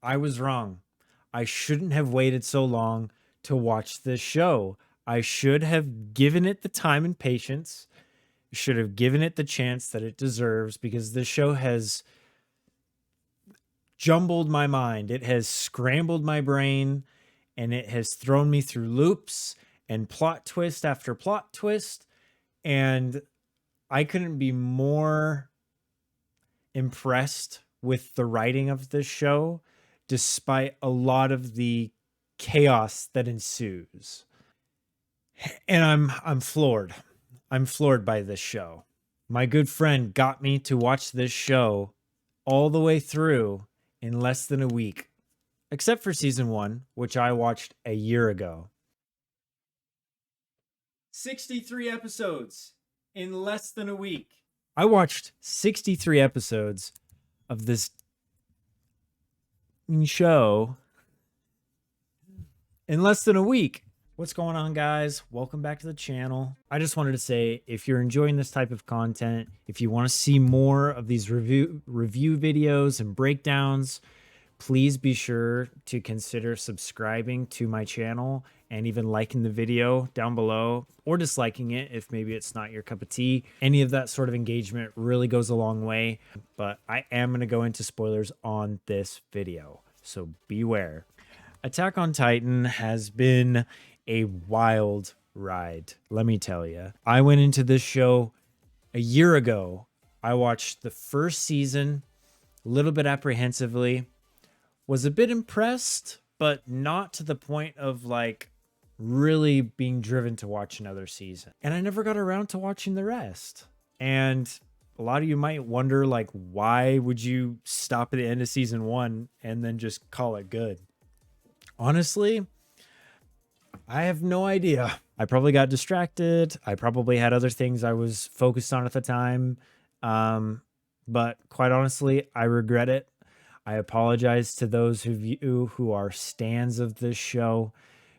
I was wrong. I shouldn't have waited so long to watch this show. I should have given it the time and patience, should have given it the chance that it deserves because this show has jumbled my mind. It has scrambled my brain and it has thrown me through loops and plot twist after plot twist. And I couldn't be more impressed with the writing of this show, despite a lot of the chaos that ensues. And I'm floored. I'm floored by this show. My good friend got me to watch this show all the way through in less than a week, except for season 1, which I watched a year ago. 63 episodes in less than a week. I watched 63 episodes of this show in less than a week. What's going on, guys? Welcome back to the channel. I just wanted to say, if you're enjoying this type of content, if you want to see more of these review videos and breakdowns, please be sure to consider subscribing to my channel and even liking the video down below or disliking it if maybe it's not your cup of tea. Any of that sort of engagement really goes a long way, but I am going to go into spoilers on this video, so beware. Attack on Titan has been a wild ride, let me tell you. I went into this show a year ago. I watched the first season a little bit apprehensively, was a bit impressed, but not to the point of like really being driven to watch another season. And I never got around to watching the rest. And a lot of you might wonder, like, why would you stop at the end of season 1 and then just call it good? Honestly, I have no idea. I probably got distracted. I probably had other things I was focused on at the time. But quite honestly, I regret it. I apologize to those of you who are stans of this show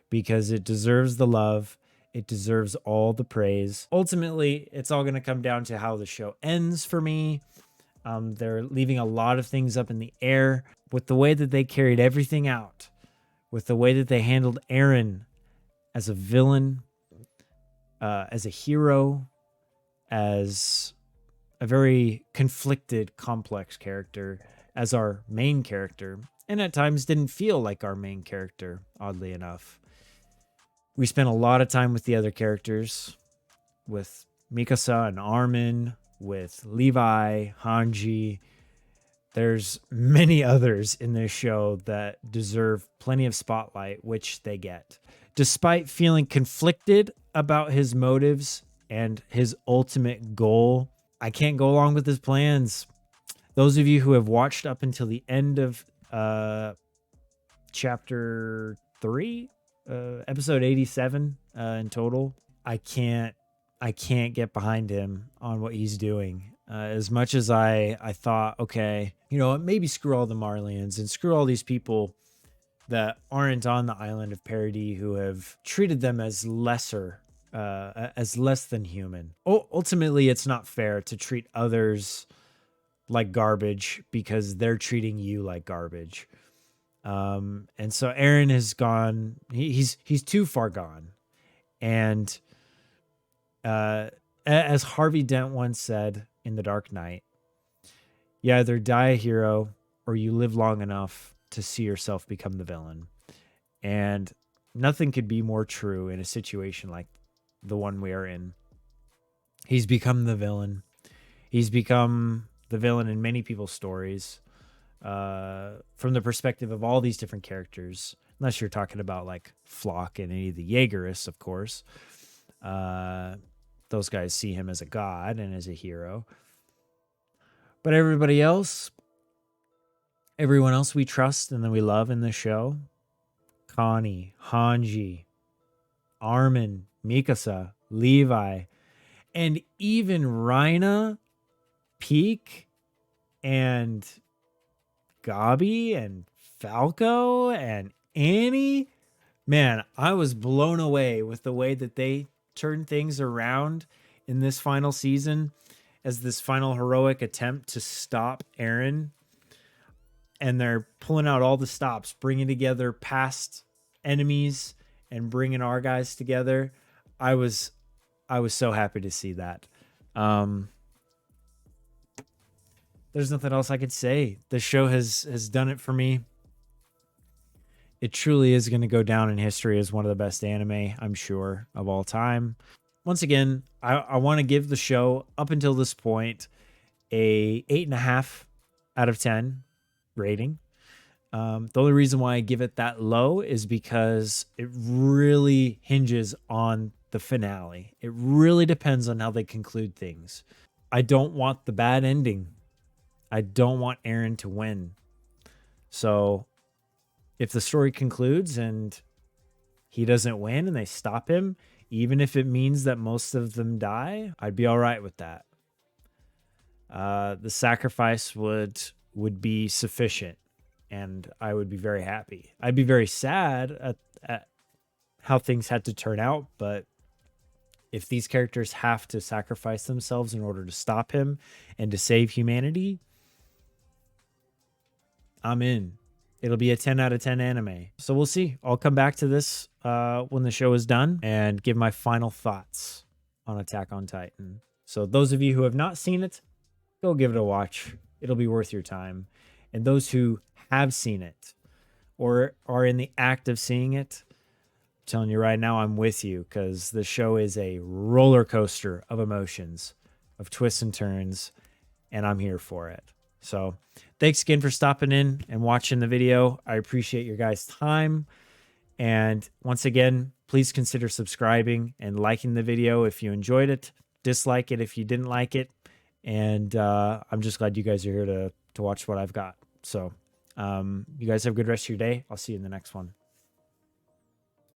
because it deserves the love. It deserves all the praise. Ultimately, it's all going to come down to how the show ends for me. They're leaving a lot of things up in the air with the way that they carried everything out, with the way that they handled Eren as a villain, as a hero, as a very conflicted, complex character, as our main character, and at times didn't feel like our main character, oddly enough. We spent a lot of time with the other characters, with Mikasa and Armin, with Levi, Hanji. There's many others in this show that deserve plenty of spotlight, which they get. Despite feeling conflicted about his motives and his ultimate goal, I can't go along with his plans. Those of you who have watched up until the end of chapter 3, episode 87 in total, I can't get behind him on what he's doing. As much as I thought, okay, you know, maybe screw all the Marlians and screw all these people that aren't on the island of Paradis who have treated them as lesser, as less than human. Ultimately, it's not fair to treat others like garbage because they're treating you like garbage. And so Eren has gone, he's too far gone. And as Harvey Dent once said in The Dark Knight, you either die a hero or you live long enough to see yourself become the villain. And nothing could be more true in a situation like the one we are in. He's become the villain. He's become the villain in many people's stories, from the perspective of all these different characters, unless you're talking about like Flock and any of the Jaegerists, of course. Those guys see him as a god and as a hero. But everybody else, everyone else we trust and that we love in this show, Connie, Hanji, Armin, Mikasa, Levi, and even Rhina, Peak, and Gabi, and Falco, and Annie. Man, I was blown away with the way that they turned things around in this final season as this final heroic attempt to stop Eren. and they're pulling out all the stops, bringing together past enemies and bringing our guys together. I was so happy to see that. There's nothing else I could say. The show has done it for me. It truly is going to go down in history as one of the best anime, I'm sure, of all time. Once again, I want to give the show, up until this point, a 8.5 out of 10 rating. The only reason why I give it that low is because it really hinges on the finale. It really depends on how they conclude things. I don't want the bad ending. I don't want Eren to win. So if the story concludes and he doesn't win and they stop him, even if it means that most of them die, I'd be all right with that. The sacrifice would be sufficient, and I would be very happy. I'd be very sad at how things had to turn out, but if these characters have to sacrifice themselves in order to stop him and to save humanity, I'm in. It'll be a 10 out of 10 anime. So we'll see. I'll come back to this when the show is done and give my final thoughts on Attack on Titan. So those of you who have not seen it, go give it a watch. It'll be worth your time. And those who have seen it or are in the act of seeing it, I'm telling you right now, I'm with you, because the show is a roller coaster of emotions, of twists and turns, and I'm here for it. So thanks again for stopping in and watching the video. I appreciate your guys' time. And once again, please consider subscribing and liking the video if you enjoyed it. Dislike it if you didn't like it. And I'm just glad you guys are here to watch what I've got. So you guys have a good rest of your day. I'll see you in the next one.